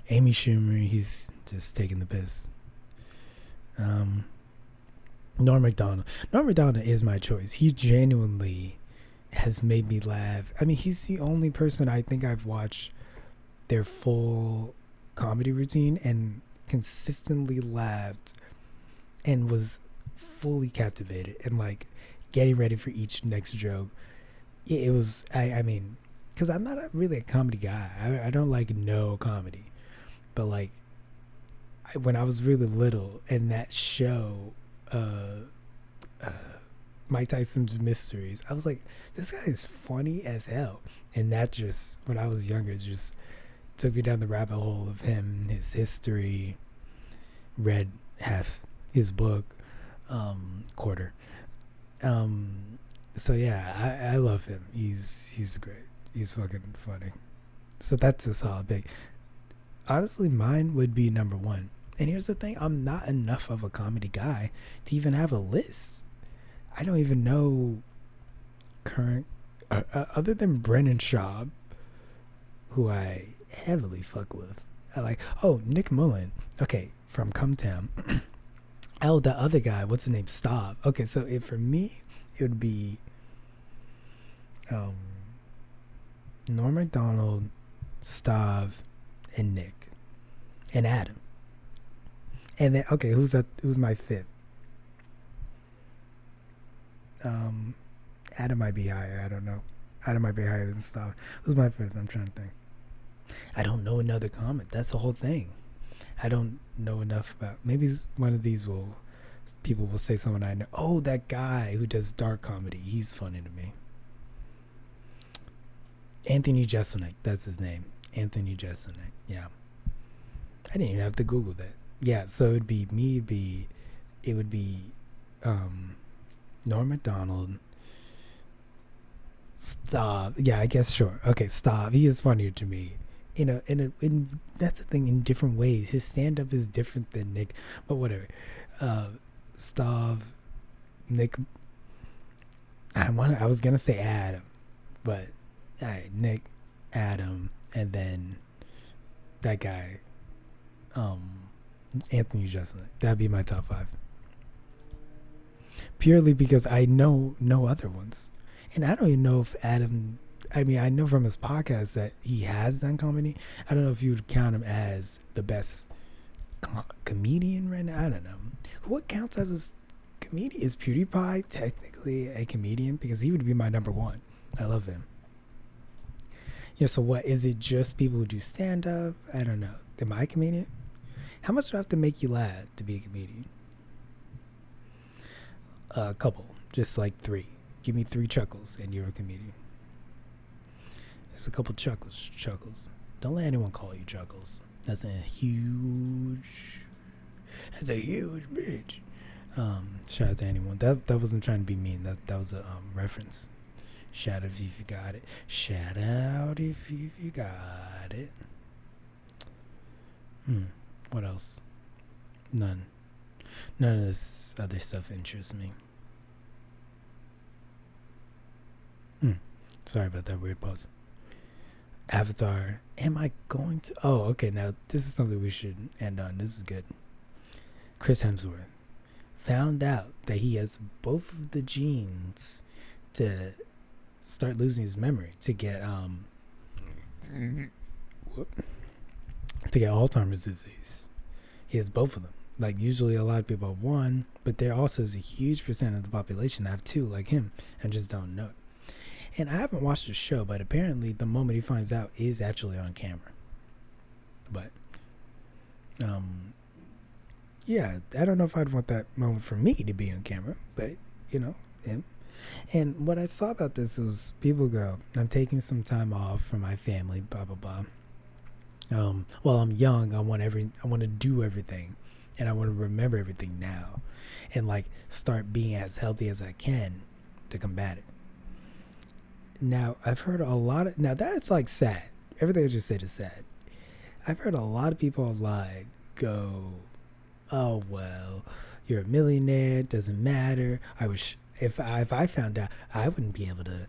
Amy Schumer, he's just taking the piss. Norm Macdonald. Norm Macdonald is my choice. He genuinely has made me laugh. I mean, he's the only person I think I've watched their full comedy routine and consistently laughed and was fully captivated and getting ready for each next joke. It was, I mean, because I'm not really a comedy guy. I don't no comedy. But when I was really little and that show, Mike Tyson's Mysteries, I was like, this guy is funny as hell. And that just, when I was younger, just took me down the rabbit hole of him, his history, read half his book, quarter. So yeah, I love him. He's great. He's fucking funny. So that's a solid pick. Honestly, mine would be number 1. And here's the thing, I'm not enough of a comedy guy to even have a list. I don't even know current, other than Brennan Schaub, who I heavily fuck with. Nick Mullen. Okay, from Cumtown. The other guy, what's his name? Staub. Okay, so for me, it would be Norm Macdonald, Stav, and Nick, and Adam. And then okay, who's my fifth? Adam might be higher. I don't know. Adam might be higher than Stav. Who's my fifth? I'm trying to think. I don't know another comic. That's the whole thing. I don't know enough about. Maybe one of these people will say someone I know. Oh, that guy who does dark comedy. He's funny to me. Anthony Jeselnik. That's his name. Anthony Jeselnik. Yeah. I didn't even have to Google that. Yeah. So it'd be me. It would be Norm Macdonald. Stav. Yeah, I guess sure. Okay, Stav. He is funnier to me. In that's the thing, in different ways. His stand up is different than Nick, but whatever. Stav, Nick. I was gonna say Adam, but all right, Nick, Adam, and then that guy, Anthony Jeselnik. That'd be my top 5. Purely because I know no other ones, and I don't even know if Adam. I mean, I know from his podcast that he has done comedy. I don't know if you would count him as the best comedian right now. I don't know. What counts as a comedian? Is PewDiePie technically a comedian? Because he would be my number 1. I love him. Yeah, so what? Is it just people who do stand-up? I don't know. Am I a comedian? How much do I have to make you laugh to be a comedian? A couple. Just like 3. Give me 3 chuckles and you're a comedian. Just a couple chuckles. Don't let anyone call you Chuckles. That's a huge bitch. Shout out to anyone. That wasn't trying to be mean. That was a reference. Shout out if you got it. Shout out if you got it. What else? None of this other stuff interests me. Sorry about that weird pause. Avatar. Am I going to? Oh, okay. Now this is something we should end on. This is good. Chris Hemsworth found out that he has both of the genes to start losing his memory, to get Alzheimer's disease. He has both of them. Like usually a lot of people have one, but there also is a huge percent of the population that have 2 like him and just don't know it. And I haven't watched the show, but apparently the moment he finds out is actually on camera. But, yeah, I don't know if I'd want that moment for me to be on camera, but, him. And what I saw about this was people go, I'm taking some time off from my family, blah, blah, blah. While I'm young, I want to do everything, and I want to remember everything now, and like start being as healthy as I can to combat it. Now, I've heard a lot of... Now, that's, like, sad. Everything I just said is sad. I've heard a lot of people online go, oh, well, you're a millionaire, it doesn't matter. I wish... If I found out, I wouldn't be able to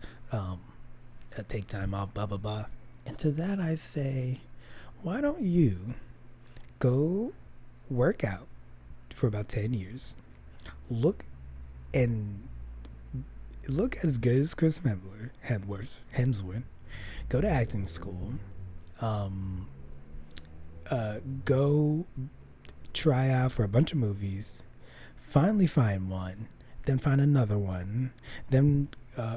take time off, blah, blah, blah. And to that I say, why don't you go work out for about 10 years, look as good as Chris Hemsworth, go to acting school, go try out for a bunch of movies, finally find one, then find another one, then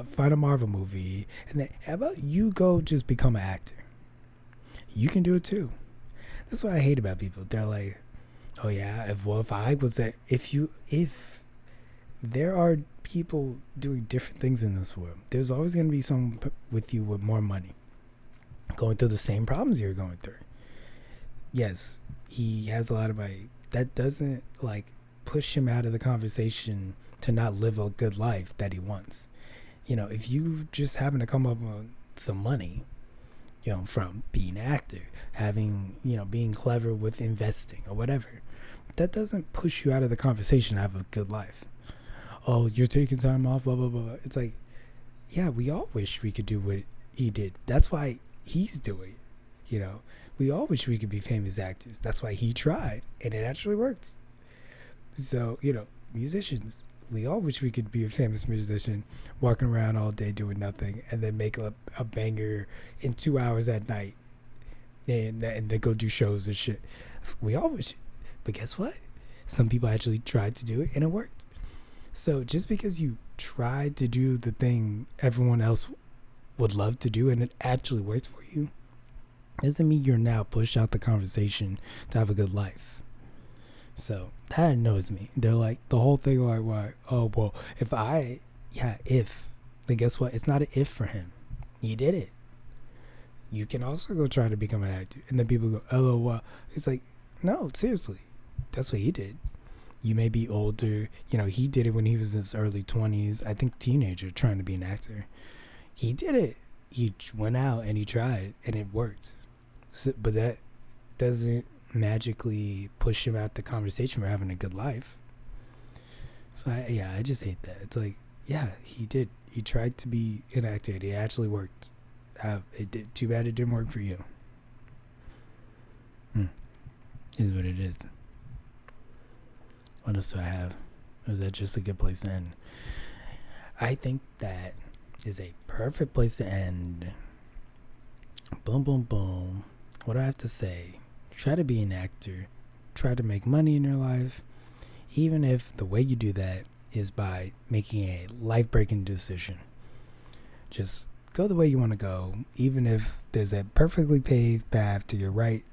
find a Marvel movie, and then how about you go just become an actor? You can do it too. That's what I hate about people. They're like, oh yeah, if there are people doing different things in this world, there's always going to be someone with you with more money going through the same problems you're going through. Yes, he has a lot of money. That doesn't like push him out of the conversation to not live a good life that he wants. If you just happen to come up with some money, from being an actor, having, being clever with investing or whatever, that doesn't push you out of the conversation to have a good life. Oh, you're taking time off, blah, blah, blah. It's like, yeah, we all wish we could do what he did. That's why he's doing it. We all wish we could be famous actors. That's why he tried, and it actually worked. So, musicians, We all wish we could be a famous musician, walking around all day doing nothing, and then make a banger in 2 hours at night, and then go do shows and shit. We all wish, but guess what? Some people actually tried to do it, and it worked. So just because you tried to do the thing everyone else would love to do, and it actually works for you, doesn't mean you're now pushed out the conversation to have a good life. So that annoys me. They're like, the whole thing like, why? Oh, well, if. Then guess what? It's not an if for him. He did it. You can also go try to become an actor. And then people go, LOL. It's like, no, seriously. That's what he did. You may be older. He did it when he was in his early 20s. I think teenager, trying to be an actor. He did it. He went out and he tried, and it worked. So, but that doesn't magically push him out the conversation for having a good life. So I just hate that. It's like, yeah, he did. He tried to be an actor. It actually worked. It did. Too bad it didn't work for you. Is what it is. What else do I have? Or is that just a good place to end? I think that is a perfect place to end. Boom, boom, boom. What do I have to say? Try to be an actor. Try to make money in your life. Even if the way you do that is by making a life-breaking decision. Just go the way you want to go. Even if there's a perfectly paved path to your right,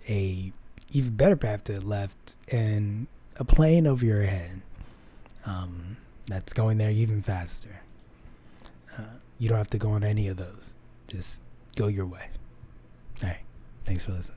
a even better path to the left, and a plane over your head that's going there even faster. You don't have to go on any of those. Just go your way. All right. Thanks for listening.